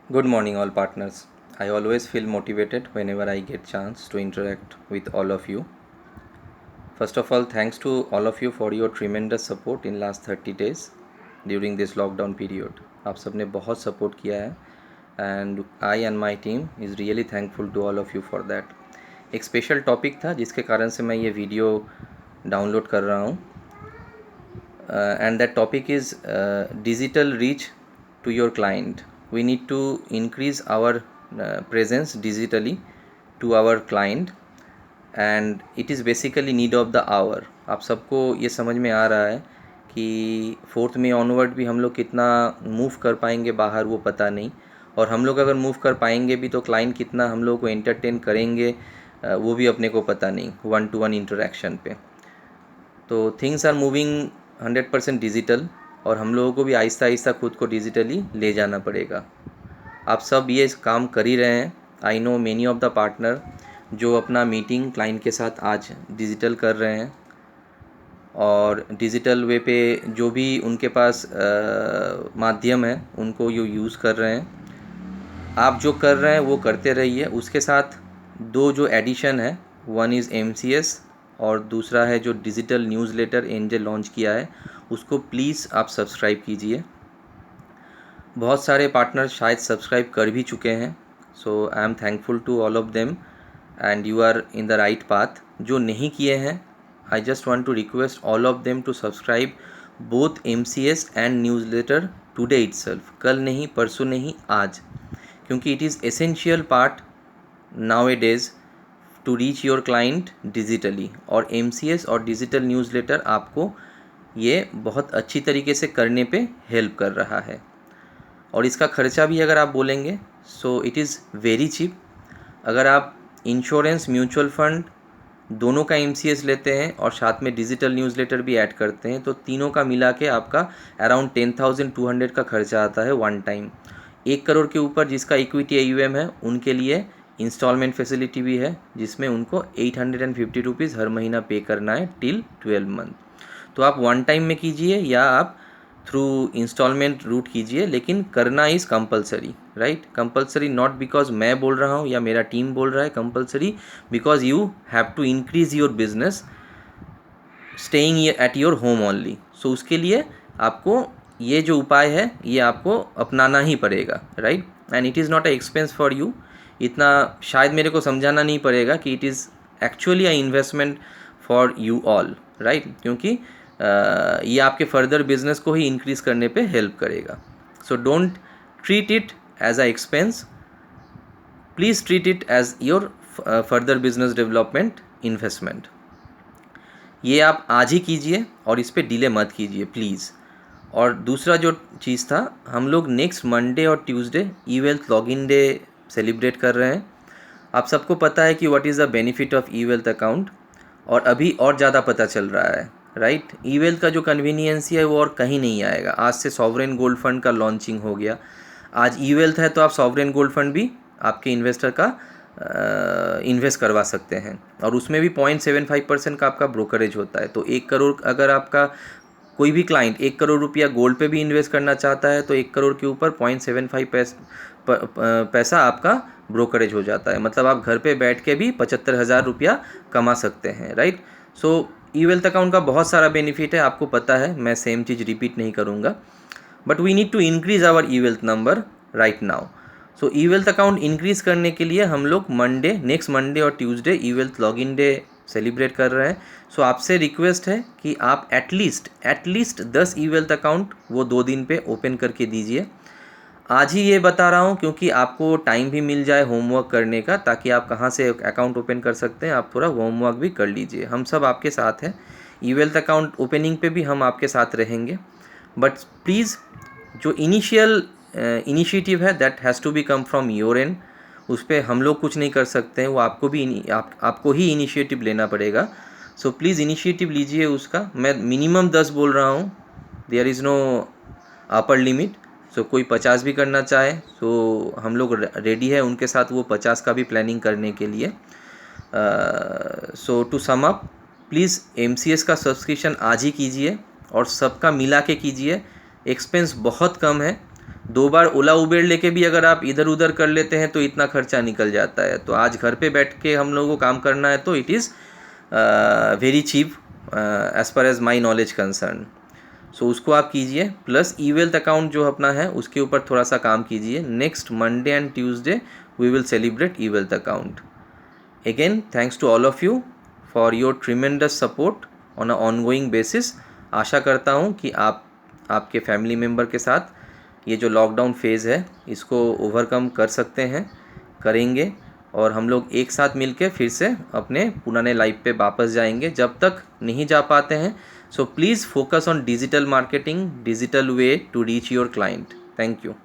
Good morning, all partners. I always feel motivated whenever I get chance to interact with all of you. First of all, thanks to all of you for your tremendous support in last 30 days during this lockdown period. आप सबने बहुत support किया है and I and my team is really thankful to all of you for that. एक special topic था जिसके कारण से मैं ये वीडियो डाउनलोड कर रहा हूँ and that topic is digital reach to your client. We need to increase our presence digitally to our client and it is basically need of the hour. आप सबको ये समझ में आ रहा है कि 4th में ऑनवर्ड भी हम लोग कितना मूव कर पाएंगे बाहर वो पता नहीं, और हम लोग अगर मूव कर पाएंगे भी तो क्लाइंट कितना हम लोग को एंटरटेन करेंगे वो भी अपने को पता नहीं 1-to-1 इंटरेक्शन पे. तो थिंग्स आर मूविंग 100% डिजिटल और हम लोगों को भी आहिस्ता आहिस्ता खुद को डिजिटली ले जाना पड़ेगा. आप सब ये काम कर ही रहे हैं. I know many of the partner जो अपना मीटिंग क्लाइंट के साथ आज डिजिटल कर रहे हैं और डिजिटल वे पे जो भी उनके पास माध्यम है उनको ये यूज़ कर रहे हैं. आप जो कर रहे हैं वो करते रहिए. उसके साथ दो जो एडिशन है, वन इज़ MCS और दूसरा है जो डिजिटल न्यूज़लेटर एंजल लॉन्च किया है उसको प्लीज़ आप सब्सक्राइब कीजिए. बहुत सारे पार्टनर शायद सब्सक्राइब कर भी चुके हैं, so I am thankful to all of them and you are in the right path. जो नहीं किए हैं, I just want to request all of them to subscribe both MCS and newsletter today itself. कल नहीं, परसों नहीं, आज, क्योंकि it is essential part nowadays to reach your client digitally. और MCS और डिजिटल न्यूज़लेटर आपको ये बहुत अच्छी तरीके से करने पे हेल्प कर रहा है. और इसका खर्चा भी अगर आप बोलेंगे so it is very cheap. अगर आप इंश्योरेंस, म्यूचुअल फंड दोनों का MCS लेते हैं और साथ में डिजिटल न्यूज़लेटर भी ऐड करते हैं तो तीनों का मिला के आपका अराउंड 10,200 का खर्चा आता है वन टाइम. 1 करोड़ के ऊपर जिसका इक्विटी AUM है उनके लिए इंस्टॉलमेंट फैसिलिटी भी है जिसमें उनको 850 रुपीज़ हर महीना पे करना है टिल 12 मंथ. तो आप वन टाइम में कीजिए या आप थ्रू इंस्टॉलमेंट रूट कीजिए, लेकिन करना is compulsory, right. Compulsory not because मैं बोल रहा हूँ या मेरा टीम बोल रहा है, compulsory because you have to increase your business staying at your home only. So उसके लिए आपको ये जो उपाय है ये आपको अपनाना ही पड़ेगा, right. And it is not a expense for you. इतना शायद मेरे को समझाना नहीं पड़ेगा कि it is actually a investment for you all, right. क्योंकि ये आपके फर्दर बिजनेस को ही इंक्रीज़ करने पे हेल्प करेगा. So don't treat it as a expense, please treat it as your further business development investment. ये आप आज ही कीजिए और इस पर डिले मत कीजिए प्लीज़. और दूसरा जो चीज़ था, हम लोग नेक्स्ट मंडे और Tuesday e wealth login day celebrate कर रहे हैं. आप सबको पता है कि what is the benefit of e wealth account, और अभी और ज़्यादा पता चल रहा है, राइट. ई-वेल्थ का जो कन्वीनियंसी है वो और कहीं नहीं आएगा. आज से सॉवरेन गोल्ड फंड का लॉन्चिंग हो गया. आज ई-वेल्थ है तो आप सॉवरेन गोल्ड फंड भी आपके इन्वेस्टर का इन्वेस्ट करवा सकते हैं और उसमें भी 0.75% का आपका ब्रोकरेज होता है. तो 1 करोड़ अगर आपका कोई भी क्लाइंट 1 करोड़ रुपया गोल्ड पे भी इन्वेस्ट करना चाहता है तो 1 करोड़ के ऊपर 0.75 पैसा आपका ब्रोकरेज हो जाता है. मतलब आप घर पे बैठ के भी 75,000 रुपया कमा सकते हैं, राइट. सो ई-वेल्थ अकाउंट का बहुत सारा बेनिफिट है, आपको पता है, मैं सेम चीज़ रिपीट नहीं करूँगा. But we need to increase our e wealth number right now. So e wealth account increase करने के लिए हम लोग नेक्स्ट मंडे और Tuesday e wealth login day celebrate कर रहे हैं. सो आपसे रिक्वेस्ट है कि आप एटलीस्ट 10 ई-वेल्थ अकाउंट वो 2 दिन पे ओपन करके दीजिए. आज ही ये बता रहा हूँ क्योंकि आपको टाइम भी मिल जाए होमवर्क करने का, ताकि आप कहाँ से अकाउंट ओपन कर सकते हैं आप थोड़ा होमवर्क भी कर लीजिए. हम सब आपके साथ हैं. ई-वेल्थ अकाउंट ओपनिंग पे भी हम आपके साथ रहेंगे. बट प्लीज़ जो इनिशियल इनिशिएटिव है that has to be come from your end. उस पर हम लोग कुछ नहीं कर सकते हैं, वो आपको भी आपको ही इनिशिएटिव लेना पड़ेगा. सो प्लीज़ इनिशिएटिव लीजिए उसका. मैं मिनिमम 10 बोल रहा हूँ, there is no upper limit. So कोई 50 भी करना चाहे तो हम लोग रेडी है उनके साथ वो 50 का भी प्लानिंग करने के लिए. So to sum up, please MCS का सब्सक्रिप्शन आज ही कीजिए और सबका मिला के कीजिए. एक्सपेंस बहुत कम है 2 बार ओला उबेर लेके भी अगर आप इधर उधर कर लेते हैं तो इतना खर्चा निकल जाता है। तो आज घर पे बैठ के हम लोगों को काम करना है तो it is very cheap as per as my knowledge concern. So उसको आप कीजिए, प्लस ई वेल्थ अकाउंट जो अपना है उसके ऊपर थोड़ा सा काम कीजिए। Next Monday and Tuesday we will celebrate e wealth account. Again thanks to all of you for your tremendous support on a ongoing basis. आशा करता हूँ कि आप आपके फैमिली मेम्बर के साथ ये जो लॉकडाउन फेज़ है इसको ओवरकम कर सकते हैं, करेंगे, और हम लोग एक साथ मिलके फिर से अपने पुराने लाइफ पे वापस जाएंगे। जब तक नहीं जा पाते हैं, so please focus on digital marketing, digital way to reach your client. Thank you.